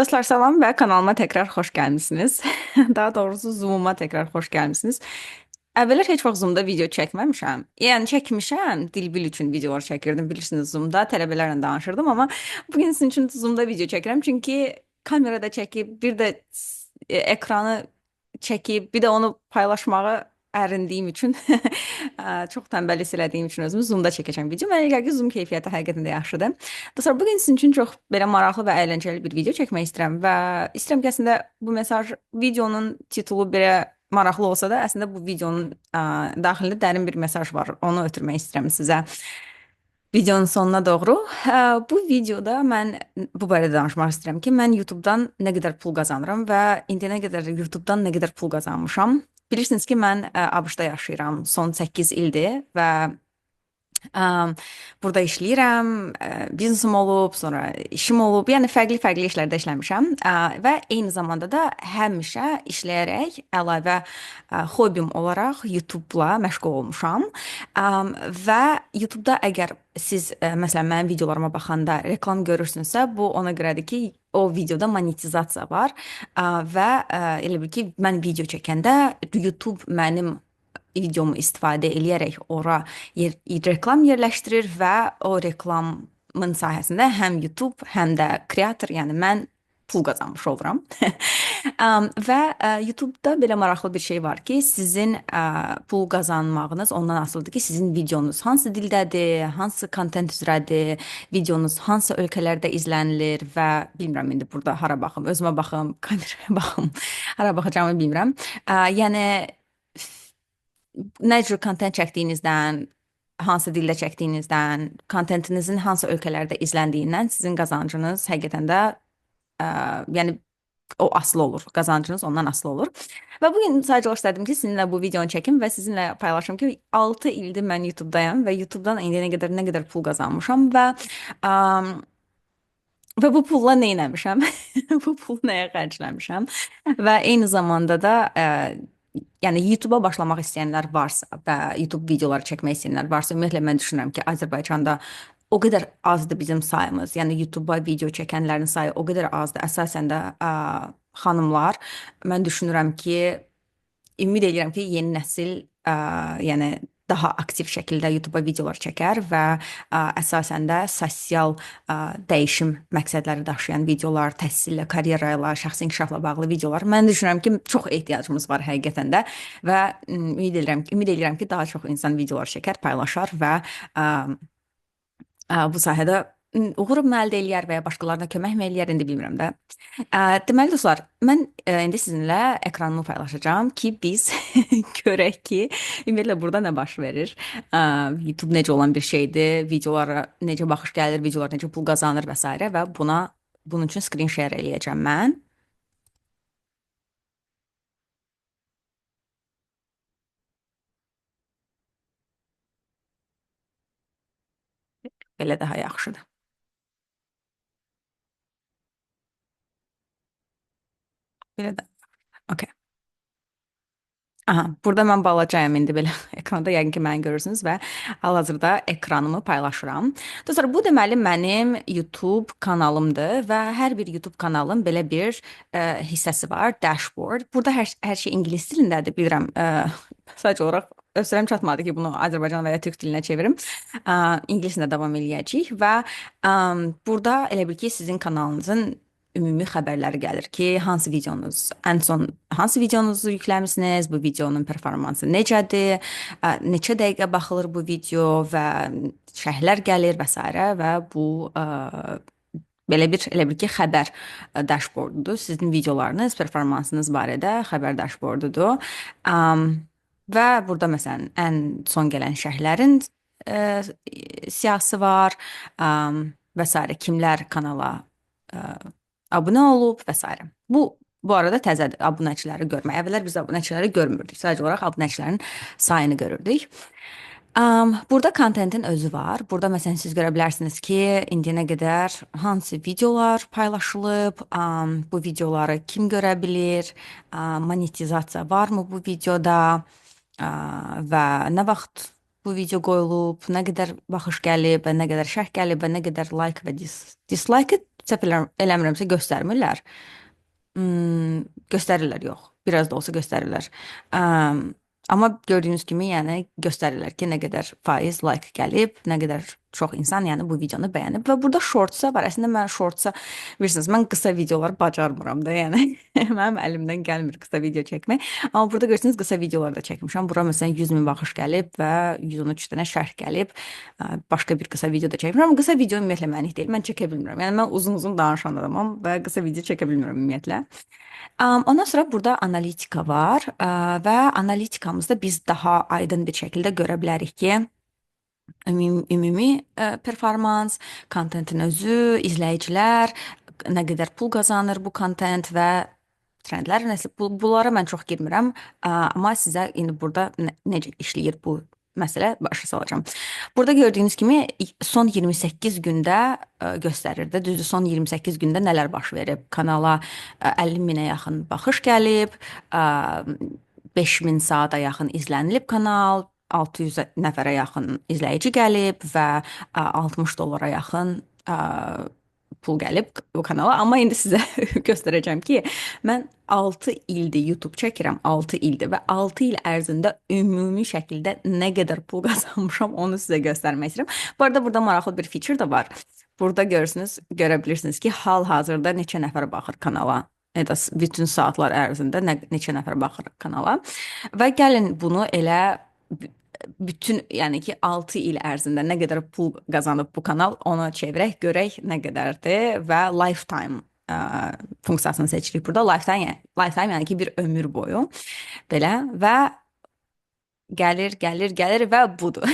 Dostlar salam və kanalıma təkrar xoş gəlmisiniz. Daha doğrusu Zoom-a təkrar xoş gəlmisiniz. Əvvəllər heç vaxt Zoom-da video çəkməmişəm. Yəni çəkmişəm, dil üçün videolar çəkirdim. Bilirsiniz Zoom-da tələbələrlə danışırdım, amma bu gün sizin üçün Zoom-da video çəkirəm çünki kamerada çəkib, bir də ekranı çəkib, bir də onu paylaşmağı ərindiğim üçün çox tənbəllik elədiyim üçün özümü Zoom-da çəkəcəm video. Mənə elə gəlir ki, Zoom keyfiyyəti həqiqətən də yaxşıdır. Dostlar, bu gün sizin üçün çox belə maraqlı və əyləncəli bir video çəkmək istəyirəm və istəyirəm ki, əslində bu mesaj videonun titulu belə maraqlı olsa da, əslində bu videonun daxilində dərin bir mesaj var. Onu ötürmək istəyirəm sizə. Videonun sonuna doğru. Bu videoda mən bu barədə danışmaq istəyirəm ki, mən YouTube-dan nə qədər pul qazanıram və indiyənə qədər YouTube-dan nə qədər pul qazanmışam. Bilirsiniz ki, mən ABŞ-da yaşayıram. Son 8 ildir və burada işləyirəm, biznesim olub, sonra işim olub, yəni fərqli-fərqli işlərdə işləmişəm və eyni zamanda da həmişə işləyərək əlavə hobbim olaraq YouTube-la məşğul olmuşam və YouTube-da əgər siz məsələn mənim videolarıma baxanda reklam görürsünüzsə, bu ona görədir ki, o videoda monetizasiya var və elə bil ki, mən video çəkəndə YouTube mənim videomu istifadə eləyərək ora reklam yerləşdirir və o reklamın sayəsində həm YouTube, həm də kreator, yəni mən pul qazanmış oluram. Və YouTube-da belə maraqlı bir şey var ki, sizin pul qazanmağınız ondan asılıdır ki, sizin videonuz hansı dildədir, hansı kontent üzrədir, videonuz hansı ölkələrdə izlənilir və bilmirəm indi burada hara baxım, özümə baxım, kameraya baxım, hara baxacağımı bilmirəm. Yəni nə cür kontent çəkdiyinizdən, hansı dildə çəkdiyinizdən, kontentinizin hansı ölkələrdə izləndiyindən sizin qazancınız həqiqətən də yəni o asılı olur. Qazancınız ondan asılı olur. Və bugün sadəcə istədim ki, sizinlə bu videonu çəkim və sizinlə paylaşım ki, 6 ildir mən YouTube-dayam və YouTube-dan indiyənə qədər nə qədər pul qazanmışam və bu pulla nə etmişəm? Bu pulu nəyə xərcləmişəm? Və eyni zamanda da yəni YouTube-a başlamaq istəyənlər varsa və YouTube videoları çəkmək istəyənlər varsa, ümumiyyətlə mən düşünürəm ki, Azərbaycanda o qədər azdır bizim sayımız. Yəni YouTube-a video çəkənlərin sayı o qədər azdır. Əsasən də xanımlar, mən düşünürəm ki, ümid edirəm ki, yeni nəsil yəni daha aktiv şəkildə YouTube-a videolar çəkər və əsasən də sosial dəyişim məqsədləri daşıyan videolar, təhsillə, karyera ilə, şəxsi inkişafla bağlı videolar. Mən düşünürəm ki, çox ehtiyacımız var həqiqətən də və ümid edirəm ki, daha çox insan videolar çəkər, paylaşar və bu sahədə uğur mu əldə eləyər və ya başqalarına kömək mi eləyər, indi bilmirəm də. Deməli dostlar, mən indi sizinlə ekranımı paylaşacağım ki, biz görək ki, ümumiyyətlə burada nə baş verir. YouTube necə olan bir şeydir, videolara necə baxış gəlir, videolar necə pul qazanır və s. və bunun üçün screen share eləyəcəm mən. Belə daha yaxşıdır. Belə də. Okay. Aha, burada mən balacayam indi belə ekranda yəqin ki məni görürsünüz və hal-hazırda ekranımı paylaşıram. Dostlar, bu deməli mənim YouTube kanalımdır və hər bir YouTube kanalın belə bir hissəsi var, dashboard. Burada hər şey ingilis dilindədir, bilirəm. Sadəcə olaraq sürəm çatmadı ki, bunu Azərbaycan və ya Türk dilinə çevirim. İngilislə davam eləyəcəyik və burada elə bil ki, sizin kanalınızın ümumi xəbərləri gəlir ki, ən son hansı videonuzu yükləmisiniz, bu videonun performansı necədir, neçə dəqiqə baxılır bu video və şərhlər gəlir və s. və bu belə bir elə bir ki, xəbər dashboardudur. Sizin videolarınız, performansınız barədə xəbər dashboardudur. Və burada məsələn ən son gələn şərhlərin siyahısı var və s. kimlər kanala abunə olub və s. Bu arada təzədir abunəçiləri görmək. Əvvəllər biz abunəçiləri görmürdük. Sadəcə olaraq abunəçilərin sayını görürdük. Burada kontentin özü var. Burada məsələn siz görə bilərsiniz ki, indiyənə qədər hansı videolar paylaşılıb, bu videoları kim görə bilir, monetizasiya varmı bu videoda və nə vaxt bu video qoyulub, nə qədər baxış gəlib və nə qədər şərh gəlib və nə qədər like və dislike səhv eləmirəmsə göstərmirlər. Hmm, göstərirlər yox. Biraz da olsa göstərirlər. Am, amma gördüyünüz kimi, yəni göstərirlər ki, nə qədər faiz like gəlib, nə qədər çox insan yəni bu videonu bəyənib və burada shortsa var. Əslində mən shortsa bilirsiniz, mən qısa videolar bacarmıram da, yəni mənim əlimdən gəlmir qısa video çəkmək. Amma burada görürsünüz qısa videolar da çəkmişəm. Bura məsələn 100 min baxış gəlib və 113 dənə şərh gəlib. Başqa bir qısa video da çəkmişəm. Amma qısa video ümumiyyətlə mənlik deyil. Mən çəkə bilmirəm. Yəni mən uzun-uzun danışan adamam və qısa video çəkə bilmirəm ümumiyyətlə. Ondan sonra burada analitika var və analitikamızda biz daha aydın bir şəkildə görə bilərik ki, ümumi performans, kontentin özü, izləyicilər, nə qədər pul qazanır bu kontent və trendlər, nəsə bunlara mən çox girmirəm, amma sizə indi burada necə işləyir bu məsələ başa salacağam. Burada gördüyünüz kimi son 28 gündə göstərir də, düzdür, son 28 gündə nələr baş verib. Kanala 50 minə yaxın baxış gəlib, 5000 saata yaxın izlənilib kanal, 600 nəfərə yaxın izləyici gəlib və 60 dollara yaxın pul gəlib bu kanala. Amma indi sizə göstərəcəm ki, mən 6 ildir YouTube çəkirəm, 6 ildir və 6 il ərzində ümumi şəkildə nə qədər pul qazanmışam, onu sizə göstərmək istəyirəm. Bu arada burada maraqlı bir feature da var. Burada görürsünüz, görə bilirsiniz ki, hal-hazırda neçə nəfər baxır kanala. Ya da bütün saatlar ərzində neçə nəfər baxır kanala. Və gəlin bunu elə bütün, yəni ki 6 il ərzində nə qədər pul qazanıb bu kanal, ona çevirək, görək nə qədərdir və lifetime funksiyasını seçirik burada. Lifetime yəni ki bir ömür boyu belə və gəlir və budur.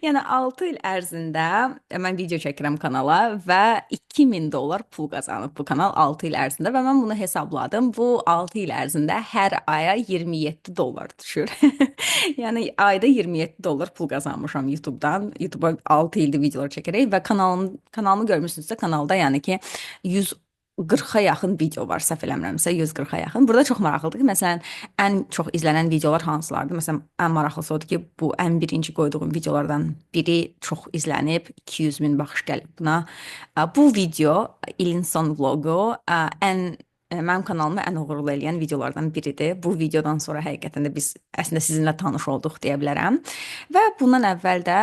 Yəni 6 il ərzində mən video çəkirəm kanala və 2000 dollar pul qazanıb bu kanal 6 il ərzində və mən bunu hesabladım. Bu 6 il ərzində hər aya 27 dollar düşür. Yəni ayda 27 dollar pul qazanmışam YouTube-dan. YouTube-a 6 ildir videolar çəkərək və kanalımı görmüsünüzsə, kanalda yəni ki 140-a yaxın video var, səhv eləmirəmsə 140-a yaxın. Burada çox maraqlıdır ki, məsələn, ən çox izlənən videolar hansılardır? Məsələn, ən maraqlısı odur ki, bu ən birinci qoyduğum videolardan biri çox izlənib, 200 min baxış gəlib buna. Bu video ilin son vlogu, mənim kanalımı ən uğurlu eləyən videolardan biridir. Bu videodan sonra həqiqətən də biz əslində sizinlə tanış olduq deyə bilərəm. Və bundan əvvəl də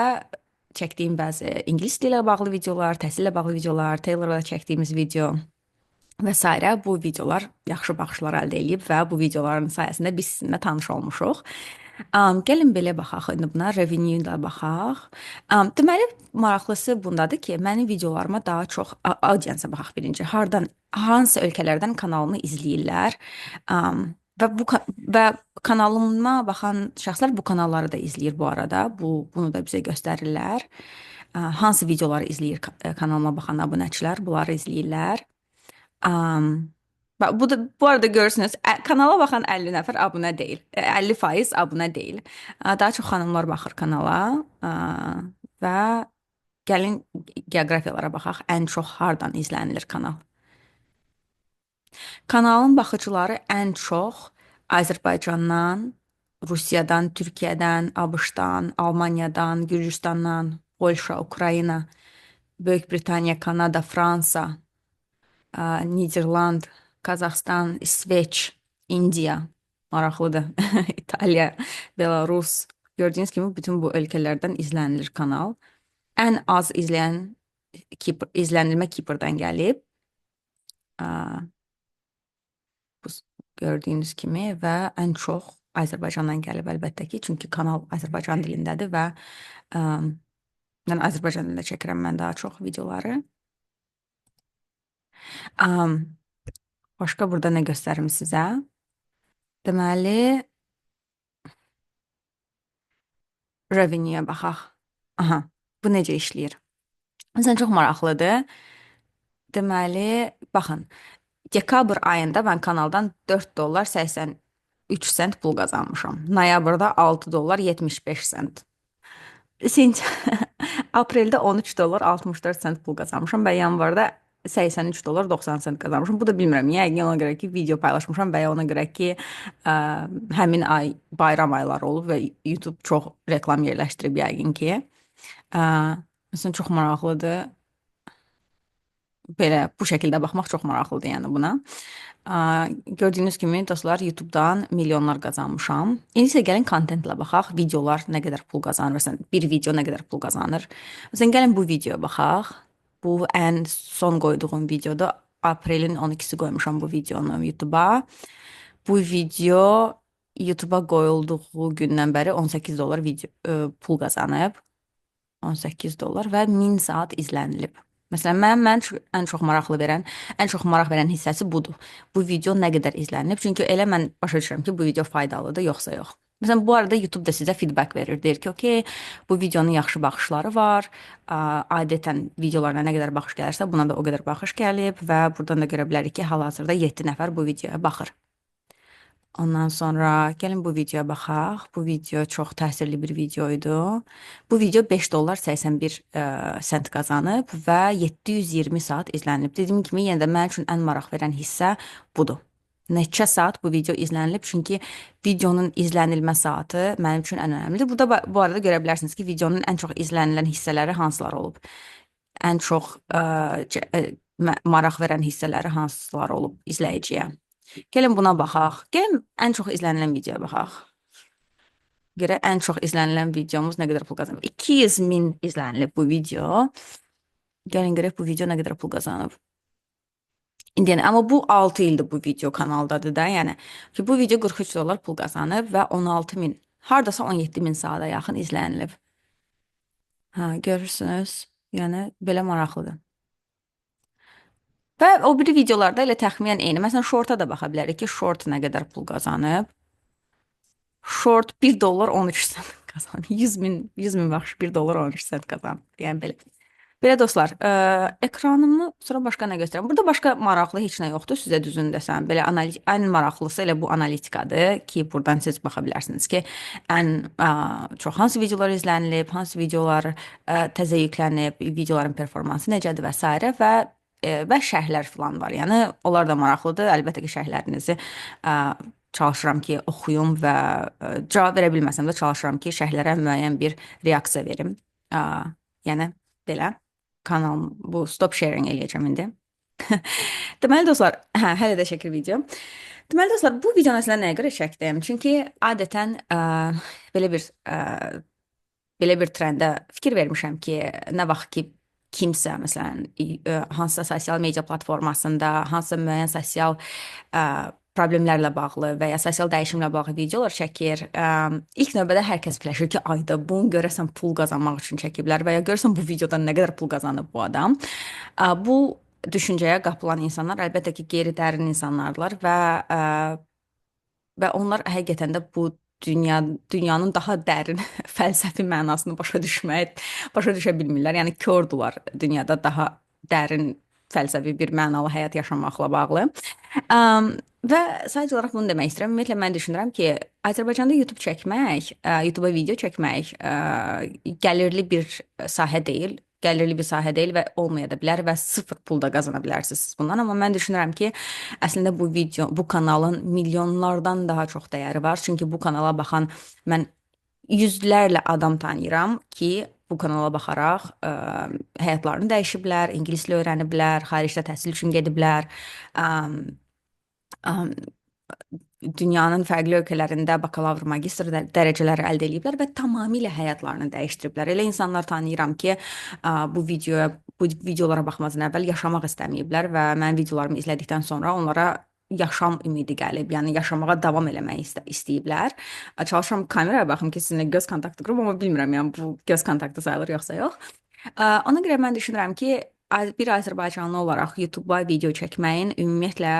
çəkdiyim bəzi ingilis dili ilə bağlı videolar, təhsillə bağlı videolar, Taylorla çəkdiyimiz video və s. bu videolar yaxşı baxışlar əldə edib və bu videoların sayəsində biz sizinlə tanış olmuşuq. Gəlin belə baxaq indi buna, revenue ilə baxaq. Deməli, maraqlısı bundadır ki, mənim videolarıma daha çox audiensə baxaq birinci. Hansı ölkələrdən kanalımı izləyirlər və kanalıma baxan şəxslər bu kanalları da izləyir bu arada. Bunu da bizə göstərirlər. Hansı videoları izləyir kanalıma baxan abunəçilər, bunları izləyirlər. Bu arada görürsünüz, kanala baxan 50 nəfər abunə deyil. 50% abunə deyil. Daha çox xanımlar baxır kanala və gəlin geoqrafiyalara baxaq. Ən çox hardan izlənilir kanal? Kanalın baxıcıları ən çox Azərbaycandan, Rusiyadan, Türkiyədən, ABŞ-dan, Almaniyadan, Gürcüstandan, Polşa, Ukrayna, Böyük Britaniya, Kanada, Fransa, Niderland, Qazaxstan, İsveç, İndiya, maraqlıdır, İtaliya, Belarus. Gördüyünüz kimi bütün bu ölkələrdən izlənilir kanal. Ən az izlənilmə Kiprdən gəlib. Gördüyünüz kimi və ən çox Azərbaycandan gəlib əlbəttə ki, çünki kanal Azərbaycan dilindədir və yəni Azərbaycan dilində çəkirəm mən daha çox videoları. Başqa burada nə göstərim sizə? Deməli, revenue-yə baxaq. Aha, bu necə işləyir? Məsələn, çox maraqlıdır. Deməli, baxın, dekabr ayında mən kanaldan 4 dollar 83 sent pul qazanmışam. Noyabrda 6 dollar 75 sent. Apreldə 13 dollar 64 sent pul qazanmışam və yanvarda 83 dollar 90 sent qazanmışam. Bu da bilmirəm, yəqin ona görə ki, video paylaşmışam və ya ona görə ki, həmin ay bayram ayları olub və YouTube çox reklam yerləşdirib yəqin ki. Məsələn, çox maraqlıdır. belə bu şəkildə baxmaq çox maraqlıdır yəni buna. Gördüyünüz kimi dostlar YouTube-dan milyonlar qazanmışam. İndi isə gəlin kontentlə baxaq. Videolar nə qədər pul qazanır? Məsələn, bir video nə qədər pul qazanır? Məsələn, gəlin bu videoya baxaq. Bu ən son qoyduğum videoda aprelin 12-si qoymuşam bu videonu YouTube-a. Bu video YouTube-a qoyulduğu gündən bəri 18 dollar video pul qazanıb. 18 dollar və 1000 saat izlənilib. Məsələn, ən çox maraqlı verən, ən çox maraq verən hissəsi budur. Bu video nə qədər izlənilib? Çünki elə mən başa düşürəm ki, bu video faydalıdır, yoxsa yox. Məsələn, bu arada YouTube da sizə feedback verir. Deyir ki, okey, bu videonun yaxşı baxışları var. Adətən videolarına nə qədər baxış gəlirsə, buna da o qədər baxış gəlib və buradan da görə bilərik ki, hal-hazırda 7 nəfər bu videoya baxır. Ondan sonra gəlin bu videoya baxaq. Bu video çox təsirli bir video idi. Bu video 5 dollar 81 sent qazanıb və 720 saat izlənilib. Dediyim kimi, yenə də mənim üçün ən maraq verən hissə budur. Neçə saat bu video izlənilib? Çünki videonun izlənilmə saatı mənim üçün ən önəmlidir. Burada bu arada görə bilərsiniz ki, videonun ən çox izlənilən hissələri hansılar olub? Ən çox maraq verən hissələri hansılar olub izləyiciyə? Gəlin buna baxaq. Gəlin ən çox izlənilən videoya baxaq. Görə ən çox izlənilən videomuz nə qədər pul qazanıb? 200 min izlənilib bu video. Gəlin görək bu video nə qədər pul qazanıb. İndi yəni, amma bu 6 ildir bu video kanaldadır da, yəni ki bu video 43 dollar pul qazanıb və 16 min, hardasa 17 min saata yaxın izlənilib. Görürsünüz, yəni belə maraqlıdır. Və o biri videolarda elə təxminən eyni. Məsələn, shorta da baxa bilərik ki, short nə qədər pul qazanıb. Short 1 dollar 13 sent qazanır. 100 min baxış 1 dollar 13 sent qazanır. Yəni belə. Belə dostlar, ekranımı sonra başqa nə göstərirəm? Burada başqa maraqlı heç nə yoxdur, sizə düzünü desəm. Belə ən maraqlısı elə bu analitikadır ki, buradan siz baxa bilərsiniz ki, ən çox hansı videolar izlənilib, hansı videolar təzə yüklənib, videoların performansı necədir və s. və şərhlər falan var. Yəni onlar da maraqlıdır. Əlbəttə ki, şərhlərinizi çalışıram ki, oxuyum və cavab verə bilməsəm də çalışıram ki, şərhlərə müəyyən bir reaksiya verim. Yəni belə kanal bu stop sharing eləyəcəm indi. Deməli dostlar, hələ də şəkil video. Deməli dostlar, bu videonu əslində nəyə görə çəkdim? Çünki adətən belə bir trendə fikir vermişəm ki, nə vaxt ki kimsə məsələn hansısa sosial media platformasında, hansısa müəyyən sosial problemlərlə bağlı və ya sosial dəyişimlə bağlı videolar çəkir. İlk növbədə hər kəs fikirləşir ki, ayda bunu görəsən pul qazanmaq üçün çəkiblər və ya görəsən bu videodan nə qədər pul qazanıb bu adam. Bu düşüncəyə qapılan insanlar əlbəttə ki, qeyri-dərin insanlardılar və onlar həqiqətən də bu dünyanın daha dərin fəlsəfi mənasını başa düşə bilmirlər. Yəni kördülər dünyada daha dərin fəlsəfi bir mənalı həyat yaşamaqla bağlı. Və sadəcə olaraq bunu demək istəyirəm. Ümumiyyətlə mən düşünürəm ki, Azərbaycanda YouTube çəkmək, YouTube-a video çəkmək gəlirli bir sahə deyil. Gəlirli bir sahə deyil və olmaya da bilər və sıfır pul da qazana bilərsiniz bundan. Amma mən düşünürəm ki, əslində bu kanalın milyonlardan daha çox dəyəri var. Çünki bu kanala baxan mən yüzlərlə adam tanıyıram ki, bu kanala baxaraq həyatlarını dəyişiblər, ingilis dili öyrəniblər, xaricdə təhsil üçün gediblər, dünyanın fərqli ölkələrində bakalavr, magistr dərəcələri əldə ediblər və tamamilə həyatlarını dəyişdiriblər. Elə insanlar tanıyıram ki, bu videolara baxmazdan əvvəl yaşamaq istəməyiblər və mən videolarımı izlədikdən sonra onlara yaşam ümidi gəlib, yəni yaşamağa davam eləmək istəyiblər. Çalışıram kameraya baxım ki, sizinlə göz kontaktı qurum, amma bilmirəm, yəni bu göz kontaktı sayılır yoxsa yox. Ona görə mən düşünürəm ki, bir Azərbaycanlı olaraq YouTube-a video çəkməyin ümumiyyətlə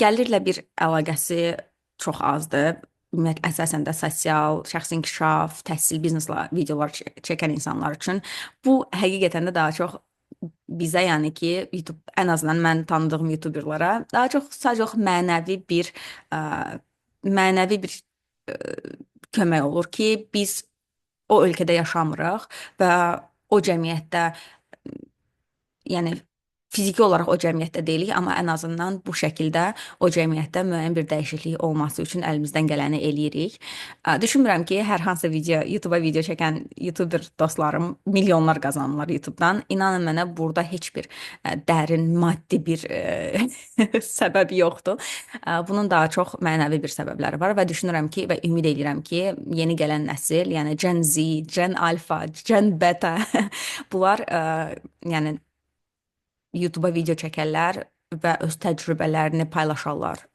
gəlirlə bir əlaqəsi çox azdır. Ümumiyyətlə, əsasən də sosial, şəxsi inkişaf, təhsil, bizneslə videolar çəkən insanlar üçün bu həqiqətən də daha çox bizə, yəni ki, YouTube, ən azından mən tanıdığım YouTuberlara daha çox sadəcə mənəvi bir kömək olur ki, biz o ölkədə yaşamırıq və o cəmiyyətdə yəni fiziki olaraq o cəmiyyətdə deyilik, amma ən azından bu şəkildə o cəmiyyətdə müəyyən bir dəyişiklik olması üçün əlimizdən gələni eləyirik. Düşünmürəm ki, hər hansı YouTube-a video çəkən YouTuber dostlarım milyonlar qazanırlar YouTube-dan. İnanın mənə, burada heç bir dərin maddi bir səbəb yoxdur. Bunun daha çox mənəvi bir səbəbləri var və düşünürəm ki və ümid edirəm ki, yeni gələn nəsil, yəni Gen Z, Gen Alpha, Gen Beta bunlar yəni YouTube-a video çəkərlər və öz təcrübələrini paylaşarlar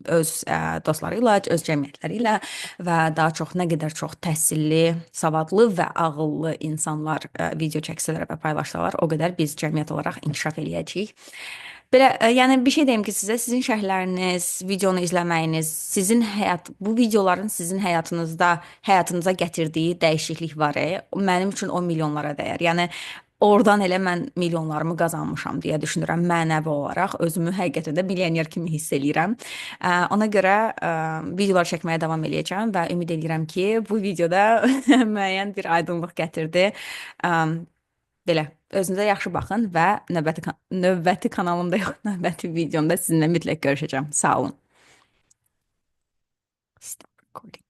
öz dostları ilə, öz cəmiyyətləri ilə və daha çox nə qədər çox təhsilli, savadlı və ağıllı insanlar video çəksələr və paylaşsalar, o qədər biz cəmiyyət olaraq inkişaf eləyəcəyik. Belə, yəni bir şey deyim ki sizə, sizin şərhləriniz, videonu izləməyiniz, bu videoların sizin həyatınıza gətirdiyi dəyişiklik var. Mənim üçün o milyonlara dəyər. Yəni oradan elə mən milyonlarımı qazanmışam deyə düşünürəm mənəvi olaraq. Özümü həqiqətən də milyoner kimi hiss eləyirəm. Ona görə videolar çəkməyə davam eləyəcəm və ümid edirəm ki, bu videoda müəyyən bir aydınlıq gətirdi. Belə, özünüzə yaxşı baxın və növbəti kanalımda yox, növbəti videomda sizinlə mütləq görüşəcəm. Sağ olun. Stop recording.